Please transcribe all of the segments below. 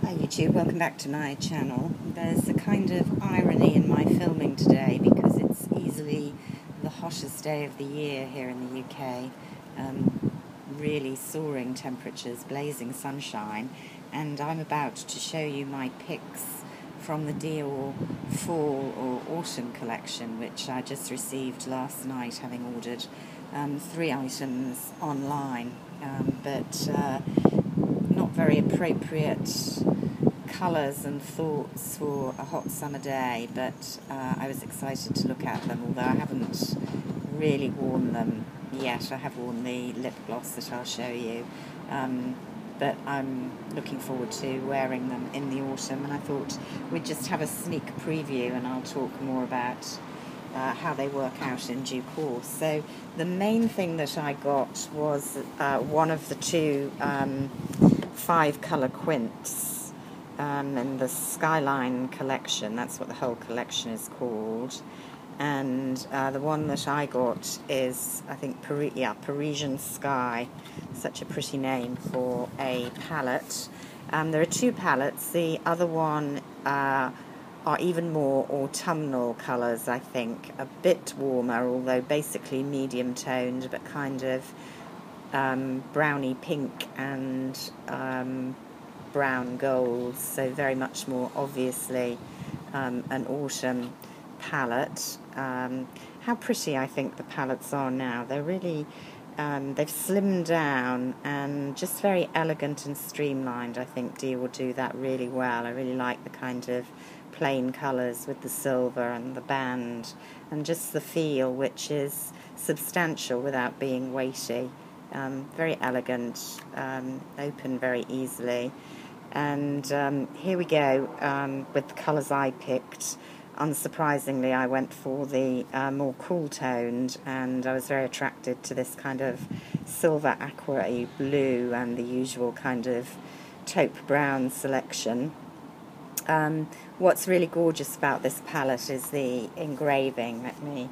Hi YouTube, welcome back to my channel. There's a kind of irony in my filming today because it's easily the hottest day of the year here in the UK. Really soaring temperatures, blazing sunshine, and I'm about to show you my pics from the Dior Fall or Autumn collection, which I just received last night, having ordered 3 items online, but not very appropriate colours and thoughts for a hot summer day, but I was excited to look at them, although I haven't really worn them yet. I have worn the lip gloss that I'll show you, but I'm looking forward to wearing them in the autumn, and I thought we'd just have a sneak preview and I'll talk more about how they work out in due course. So the main thing that I got was one of the two 5-colour quints in the Skyline collection. That's what the whole collection is called. And the one that I got is, I think, Parisian Sky. Such a pretty name for a palette. There are 2 palettes. The other one are even more autumnal colours, I think. A bit warmer, although basically medium toned, but kind of browny pink and brown gold, so very much more obviously an autumn palette. How pretty I think the palettes are now. They're really, they've slimmed down and just very elegant and streamlined. I think Dior will do that really well. I really like the kind of plain colours with the silver and the band, and just the feel, which is substantial without being weighty. Very elegant, open very easily. And here we go with the colours I picked. Unsurprisingly, I went for the more cool-toned, and I was very attracted to this kind of silver aqua blue and the usual kind of taupe brown selection. What's really gorgeous about this palette is the engraving. Let me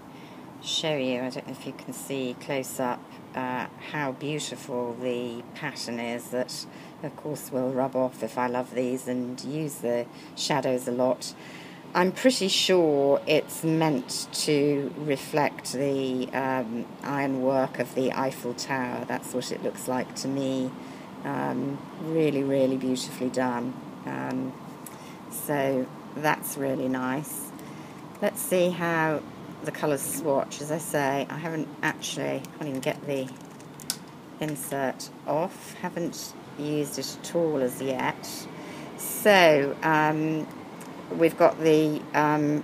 show you. I don't know if you can see close up how beautiful the pattern is, that of course will rub off if I love these and use the shadows a lot. I'm pretty sure it's meant to reflect the ironwork of the Eiffel Tower. That's what it looks like to me. Really, really beautifully done. So that's really nice. Let's see how the colours swatch. As I say, I haven't actually, can't even get the insert off, haven't used it at all as yet. So we've got the a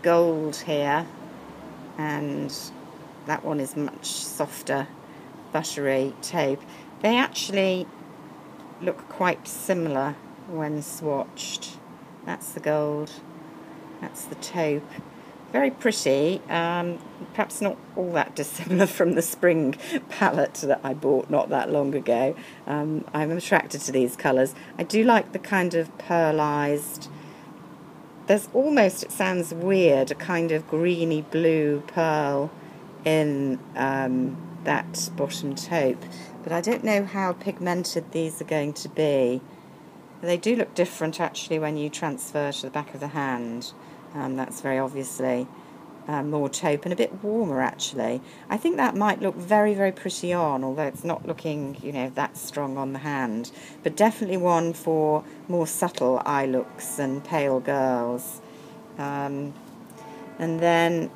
gold here, and that one is much softer, buttery taupe. They actually look quite similar when swatched. That's the gold, that's the taupe. Very pretty, perhaps not all that dissimilar from the spring palette that I bought not that long ago. I'm attracted to these colours. I do like the kind of pearlised, there's almost, it sounds weird, a kind of greeny blue pearl in that bottom taupe, but I don't know how pigmented these are going to be. They do look different actually when you transfer to the back of the hand. That's very obviously more taupe and a bit warmer actually. I think that might look very, very pretty on, although it's not looking, you know, that strong on the hand. But definitely one for more subtle eye looks and pale girls. And then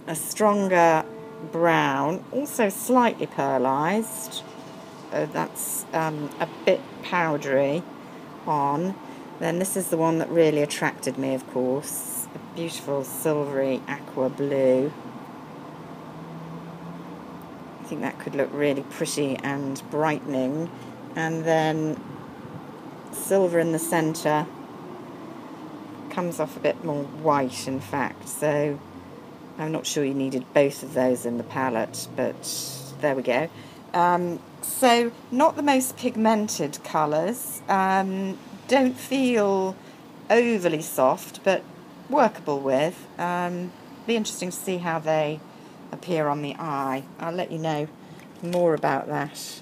a stronger brown, also slightly pearlised. That's a bit powdery on. Then this is the one that really attracted me, of course, a beautiful silvery aqua blue. I think that could look really pretty and brightening. And then silver in the centre, comes off a bit more white in fact, so I'm not sure you needed both of those in the palette, but there we go. So not the most pigmented colours, don't feel overly soft, but workable with. Be interesting to see how they appear on the eye. I'll let you know more about that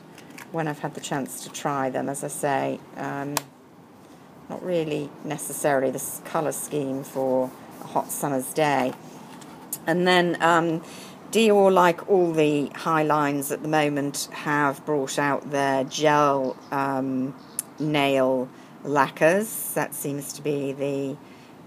when I've had the chance to try them. As I say, not really necessarily this colour scheme for a hot summer's day. And then Dior, like all the high lines at the moment, have brought out their gel nail lacquers. That seems to be the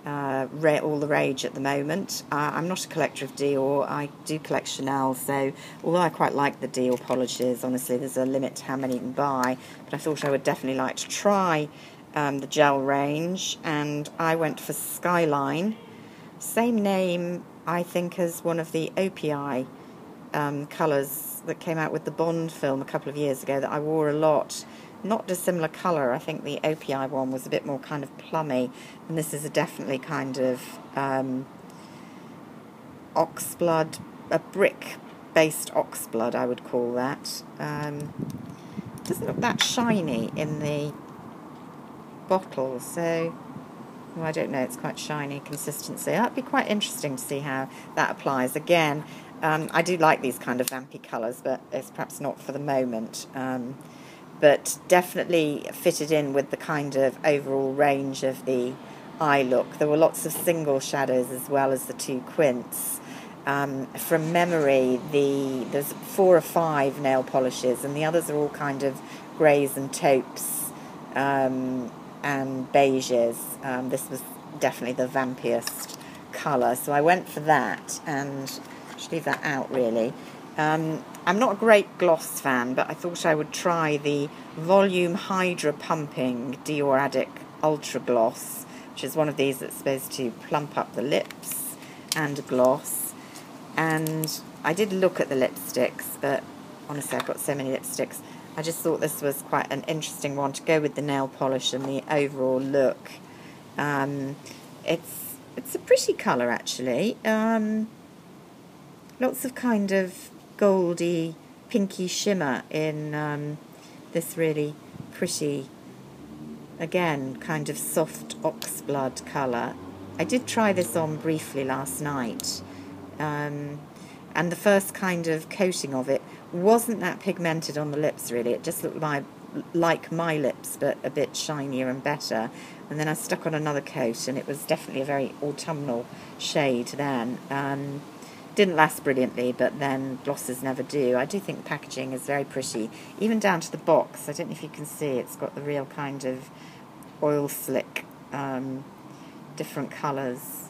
all the rage at the moment. I'm not a collector of Dior. I do collect Chanel, so although I quite like the Dior polishes, honestly there's a limit to how many you can buy, but I thought I would definitely like to try the gel range, and I went for Skyline. Same name, I think, as one of the OPI colours that came out with the Bond film a couple of years ago that I wore a lot. Not dissimilar colour. I think the OPI one was a bit more kind of plummy, and this is a definitely kind of oxblood, a brick-based oxblood, I would call that. Doesn't look that shiny in the bottle, so well, I don't know, it's quite shiny consistency. That'd be quite interesting to see how that applies. Again, I do like these kind of vampy colours, but it's perhaps not for the moment. But definitely fitted in with the kind of overall range of the eye look. There were lots of single shadows as well as the two quints. From memory, there's 4 or 5 nail polishes, and the others are all kind of greys and taupes and beiges. This was definitely the vampiest colour, so I went for that, and I should leave that out really. I'm not a great gloss fan, but I thought I would try the Volume Hydra Pumping Dior Adic Ultra Gloss, which is one of these that's supposed to plump up the lips and gloss. And I did look at the lipsticks, but honestly I've got so many lipsticks. I just thought this was quite an interesting one to go with the nail polish and the overall look. It's a pretty colour actually. Lots of kind of goldy, pinky shimmer in this really pretty, again, kind of soft oxblood colour. I did try this on briefly last night, and the first kind of coating of it wasn't that pigmented on the lips really. It just looked like my lips, but a bit shinier and better. And then I stuck on another coat, and it was definitely a very autumnal shade then. Didn't last brilliantly, but then glosses never do. I do think the packaging is very pretty, even down to the box. I don't know if you can see, it's got the real kind of oil slick, different colours.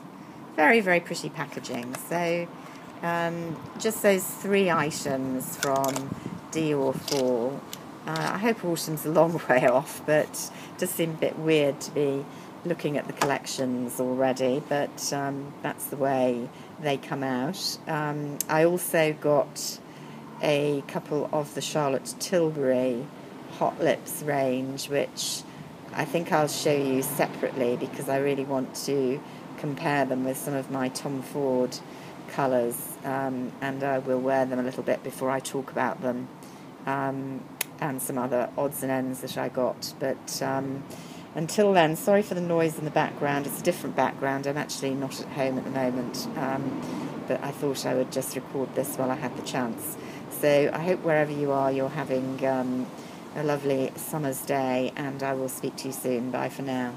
Very, very pretty packaging. So just those 3 items from Dior Fall. I hope autumn's a long way off, but it does seem a bit weird to be looking at the collections already, but that's the way they come out. I also got a couple of the Charlotte Tilbury Hot Lips range, which I think I'll show you separately because I really want to compare them with some of my Tom Ford colours, and I will wear them a little bit before I talk about them, and some other odds and ends that I got. But until then, sorry for the noise in the background. It's a different background. I'm actually not at home at the moment, but I thought I would just record this while I had the chance. So I hope wherever you are, you're having a lovely summer's day, and I will speak to you soon. Bye for now.